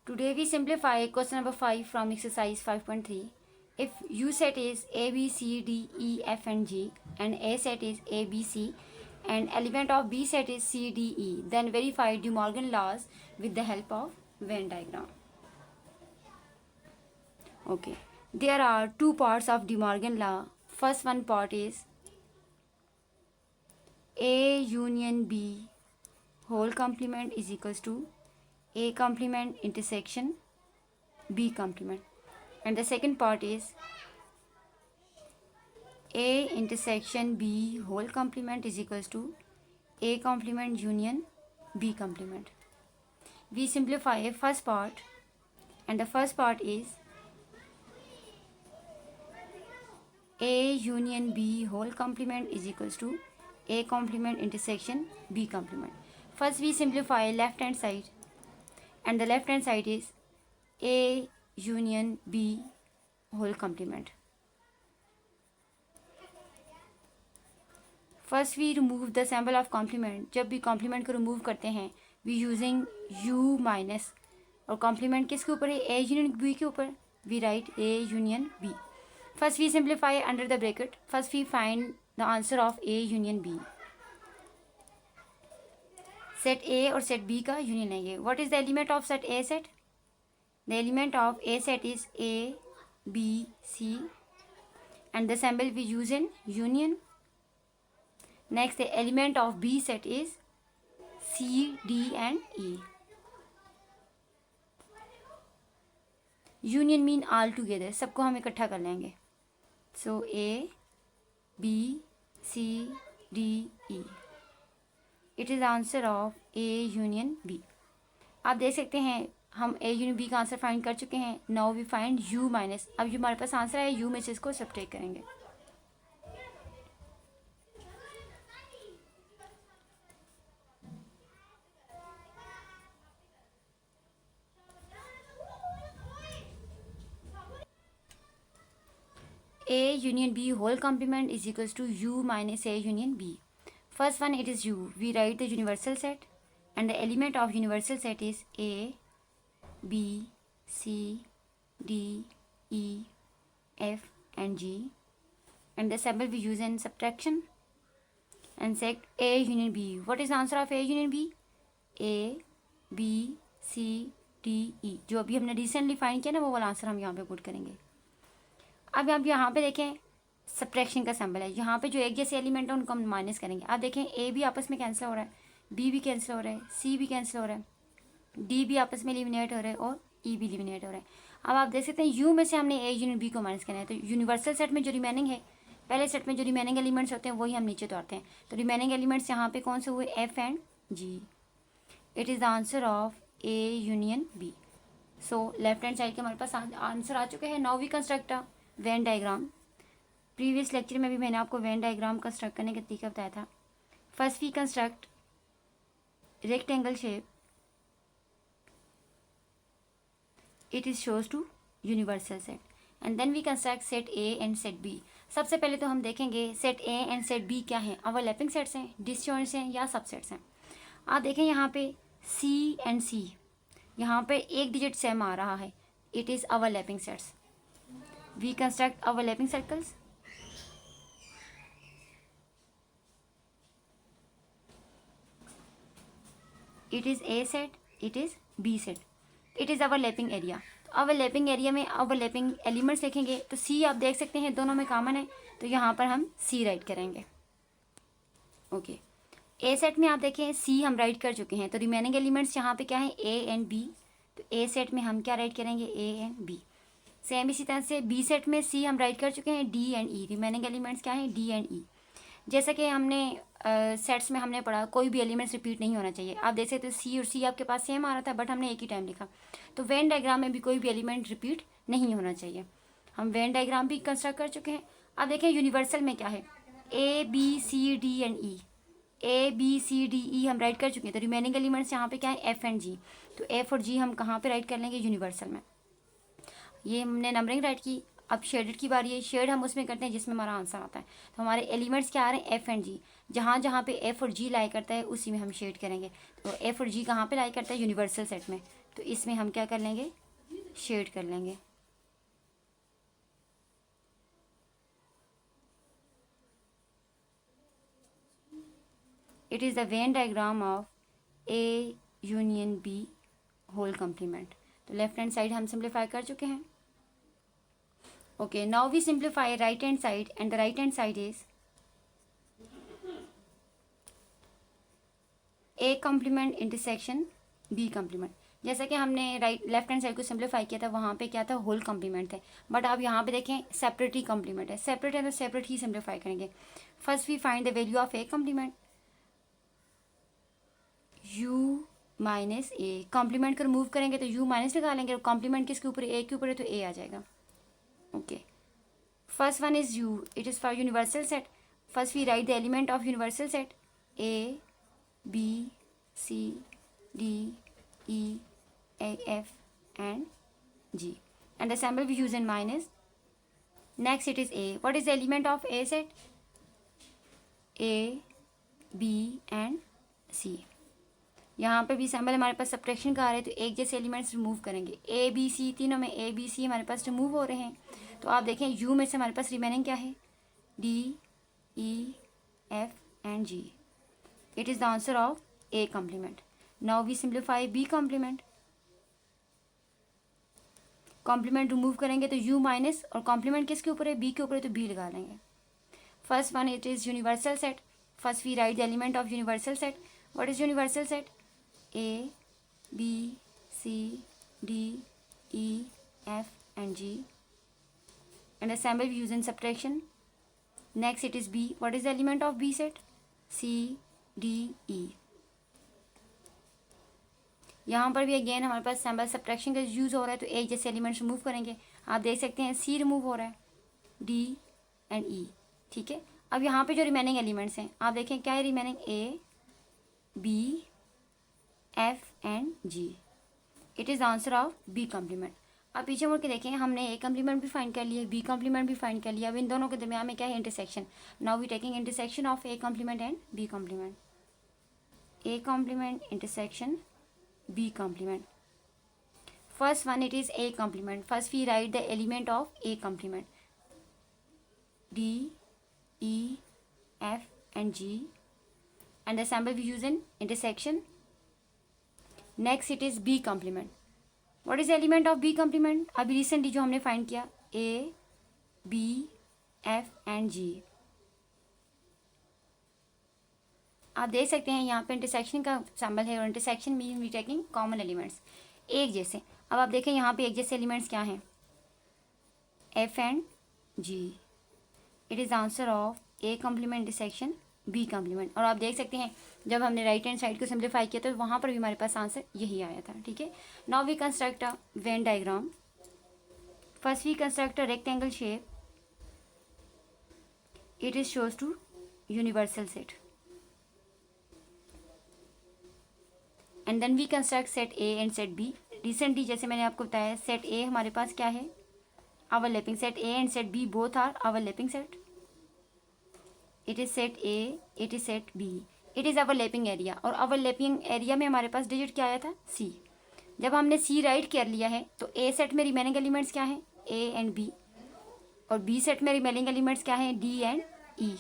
Today we simplify question number 5 from exercise 5.3. If U set is A, B, C, D, E, F and G and A set is A, B, C and element of B set is C, D, E, then verify De Morgan laws with the help of Venn diagram. Okay, there are two parts of De Morgan law. First one part is A union B whole complement is equals to A complement intersection B complement, and the second part is A intersection B whole complement is equals to A complement union B complement. We simplify first part, and the first part is A union B whole complement is equals to A complement intersection B complement. First we simplify left hand side, and the left hand side is A union B whole complement. First we remove the symbol of complement. जब भी complement को remove करते हैं we using U minus, और complement किसके ऊपर है? A union B के ऊपर. We write A union B. First we simplify under the bracket. First we find the answer of A union B. Set A और set B का union है ये. What is the element of set A set? The element of A set is A, B, C, and the symbol we use in union. Next, the element of B set is C, D and E. Union mean all together. सबको हम इकट्ठा कर लेंगे. So A, B, C, D, E. It is the answer of A union B. आप देख सकते हैं हम A union B का आंसर फाइंड कर चुके हैं. Now we find U minus. अब जो हमारे पास आंसर है U में से इसको सब्ट्रैक्ट करेंगे. A union B whole complement is equals to U minus A union B. First one, it is U. We write the universal set, and the element of universal set is A, B, C, D, E, F and G, and the symbol we use in subtraction. And set A union B. What is the answer of A union B? A, B, C, D, E. जो अभी हमने recently find किया ना वो वाला answer हम यहाँ पे पुट करेंगे. अब आप यहाँ पे देखें सब्ट्रैक्शन का सिंबल है. यहाँ पे जो एक जैसे एलिमेंट है उनको हम माइनस करेंगे. आप देखें ए भी आपस में कैंसिल हो रहा है, बी भी कैंसिल हो रहा है, सी भी कैंसिल हो रहा है, डी भी आपस में एलिमिनेट हो रहा है और ई भी एलिमिनेट हो रहा है. अब आप देख सकते हैं यू में से हमने ए यूनियन बी को माइनस करना है. तो यूनिवर्सल सेट में जो रिमेनिंग है, पहले सेट में जो रिमेनिंग एलिमेंट्स होते हैं वही हम नीचे उतारते हैं. तो रिमेनिंग एलिमेंट्स यहाँ पे कौन से हुए? F and g. It is the answer of a union b. So left hand side के हमारे पास आंसर आ चुके हैं. Now we construct a Venn diagram. Previous lecture में भी मैंने आपको वेन डायग्राम कंस्ट्रक्ट करने का तरीका बताया था. First we construct rectangle shape. It is shows to universal set, and then we construct set A and set b. सबसे पहले तो हम देखेंगे set A and set b क्या हैं. ओवरलैपिंग सेट्स हैं, डिसजॉइंट्स हैं या सबसेट्स हैं. आप देखें यहाँ पे सी एंड सी, यहाँ पे एक डिजिट सेम आ रहा है. It is overlapping sets. We construct overlapping circles. It is A set, it is B set. It is overlapping area. Overlapping area में ओवरलैपिंग एलिमेंट्स लिखेंगे तो सी आप देख सकते हैं दोनों में कॉमन है, तो यहाँ पर हम सी राइट करेंगे. ओके, ए सेट में आप देखें सी हम राइट कर चुके हैं, तो रिमेनिंग एलिमेंट्स यहाँ पे क्या है? A and b. तो ए सेट में हम क्या राइट करेंगे? ए एंड बी. सेम इसी तरह से बी सेट में सी हम राइट कर चुके हैं D and E. Remaining elements क्या हैं? डी एंड ई. जैसा कि हमने सेट्स में हमने पढ़ा कोई भी एलिमेंट्स रिपीट नहीं होना चाहिए. आप देख सकते हो सी और सी आपके पास सेम आ रहा था बट हमने एक ही टाइम लिखा. तो वेन डायग्राम में भी कोई भी एलिमेंट रिपीट नहीं होना चाहिए. हम वेन डायग्राम भी कंस्ट्रक्ट कर चुके हैं. अब देखें यूनिवर्सल में क्या है? A B C d and e. A B C D e हम राइट कर चुके हैं, तो रिमेनिंग एलिमेंट्स यहाँ पे क्या है? एफ एंड जी. तो एफ और जी हम कहाँ पे राइट कर लेंगे? यूनिवर्सल में. ये हमने नंबरिंग राइट की. अब शेडेड की बारी है. शेड हम उसमें करते हैं जिसमें हमारा आंसर आता है. तो हमारे एलिमेंट्स क्या आ रहे हैं? एफ एंड जी. जहाँ जहाँ पे एफ और जी लाई करता है उसी में हम शेड करेंगे. तो एफ और जी कहाँ पे लाई करता है? यूनिवर्सल सेट में. तो इसमें हम क्या कर लेंगे, शेड कर लेंगे। It is the Venn diagram of a union B whole complement. तो लेफ्ट हैंड साइड हम सिंप्लीफाई कर चुके हैं। Okay, now we simplify right hand side and the right hand side is a complement intersection B complement. जैसा कि हमने left hand side को simplify किया था, वहाँ पे क्या था, होल कॉम्प्लीमेंट थे। बट आप यहाँ पे देखें सेपरेट ही कॉम्प्लीमेंट है, सेपरेट है तो सेपरेट ही सिंप्लीफाई करेंगे। First we find the value of A complement, u minus a. Complement को रिमूव करेंगे तो u माइनस लगा लेंगे, और कॉम्प्लीमेंट किसके ऊपर है, ए के ऊपर है, तो a आ जाएगा। Okay, first one is u, it is for universal set. First we write the element of universal set a b c d e a f and g, and the symbol we use in minus. Next it is a. What is the element of a set? a b and c. यहाँ पे भी sample हमारे पास subtraction का आ रहा है, तो एक जैसे एलिमेंट्स रिमूव करेंगे। ए बी सी, तीनों में ए बी सी हमारे पास रिमूव हो रहे हैं। तो आप देखें यू में से हमारे पास रिमेनिंग क्या है, d E F and g. It is the answer of A complement. Now we simplify b complement. Complement remove करेंगे तो यू माइनस, और कॉम्प्लीमेंट किसके ऊपर है, बी के ऊपर है, तो बी लगा लेंगे। First one it is universal set. First we write the element of universal set. What is universal set? A, B, C, D, E, F and G, and the symbol we use in subtraction. Next it is B. What is the element of B set? C, D, E. यहाँ पर भी again हमारे पास sample subtraction का use हो रहा है, तो एक जैसे एलिमेंट्स रिमूव करेंगे। आप देख सकते हैं C रिमूव हो रहा है, D एंड E। ठीक है, अब यहाँ पे जो रिमेनिंग एलिमेंट्स हैं आप देखें क्या है remaining, A, B, f and g. It is answer of b complement. अब पीछे मुड़ के देखें, हमने ए कॉम्प्लीमेंट भी फाइंड कर लिया, बी कॉम्प्लीमेंट भी फाइंड कर लिया। अब इन दोनों के दरमियान में क्या है, intersection. Now we taking intersection of A complement and b complement. A complement intersection B complement. First one it is a complement. First we write the element of A complement, d E F and g, and the sample we use in intersection. Next it is b complement. What is element of b complement? अभी recently जो हमने find किया, a b f and g. आप देख सकते हैं यहाँ पे इंटरसेक्शन का सैम्बल है, और intersection mean we taking common elements, एक जैसे. अब आप देखें यहाँ पे एक जैसे एलिमेंट्स क्या हैं, f and g. It is answer of A complement intersection B complement. और आप देख सकते हैं जब हमने राइट हैंड साइड को सिंप्लीफाई किया तो वहाँ पर भी हमारे पास आंसर यही आया था. ठीक है, now we construct a Venn diagram. First we construct a rectangle shape. It is shows to universal set, and then we construct set A and set b. Recently जैसे मैंने आपको बताया, सेट ए हमारे पास क्या है, overlapping. Set A and set B both are overlapping set. It is set A, it is set B. It is overlapping area, और overlapping area में हमारे पास डिजिट क्या आया था, सी. जब हमने सी राइट कर लिया है तो ए सेट में रिमेनिंग एलिमेंट्स क्या हैं, ए एंड बी, और बी सेट में रिमेनिंग एलिमेंट्स क्या हैं, डी एंड ई.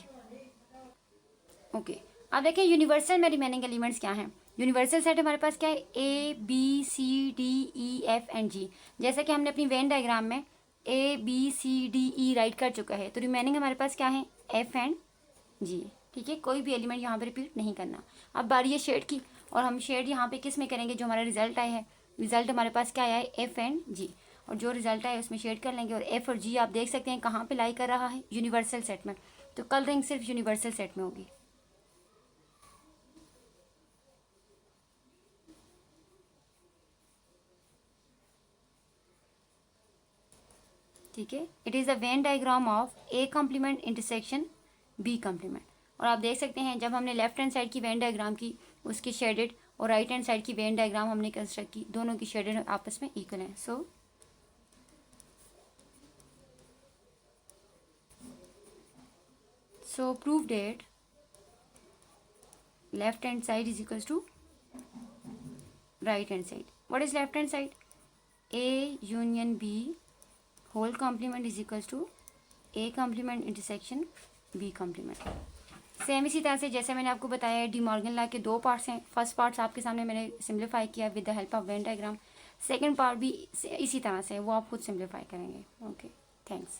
ओके, अब देखिए यूनिवर्सल में रिमेनिंग एलिमेंट्स क्या हैं. यूनिवर्सल सेट हमारे पास क्या है, A B C D E F and G. जैसा कि हमने अपनी वेन डायग्राम में A B C D E write कर चुका है, तो रिमेनिंग हमारे पास क्या है, एफ एंड जी. ठीक है, कोई भी एलिमेंट यहाँ पे रिपीट नहीं करना. अब बारी है शेड की, और हम शेड यहाँ पे किस में करेंगे, जो हमारा रिजल्ट आया है. रिजल्ट हमारे पास क्या आया है, एफ एंड जी, और जो रिजल्ट आया है उसमें शेड कर लेंगे. और एफ और जी आप देख सकते हैं कहाँ पे लाई कर रहा है, यूनिवर्सल सेट में. तो कलरिंग सिर्फ यूनिवर्सल सेट में होगी. ठीक है, it is the Venn diagram of A complement intersection B complement. और आप देख सकते हैं जब हमने लेफ्ट हैंड साइड की वेन डायग्राम की, उसकी शेडेड, और राइट हैंड साइड की वेन डायग्राम हमने कंस्ट्रक्ट की, दोनों की शेडेड आपस में इक्वल हैं. So prove that left hand side is equals to right hand side. What is left hand side? A union B whole complement is equals to A complement intersection B complement. Same इसी तरह से जैसे मैंने आपको बताया De Morgan law के 2 parts हैं। First parts आपके सामने मैंने सिम्प्लीफाई किया with the help of Venn diagram. Second part भी इसी तरह से, वो आप खुद सिम्प्लीफाई करेंगे। Okay, thanks.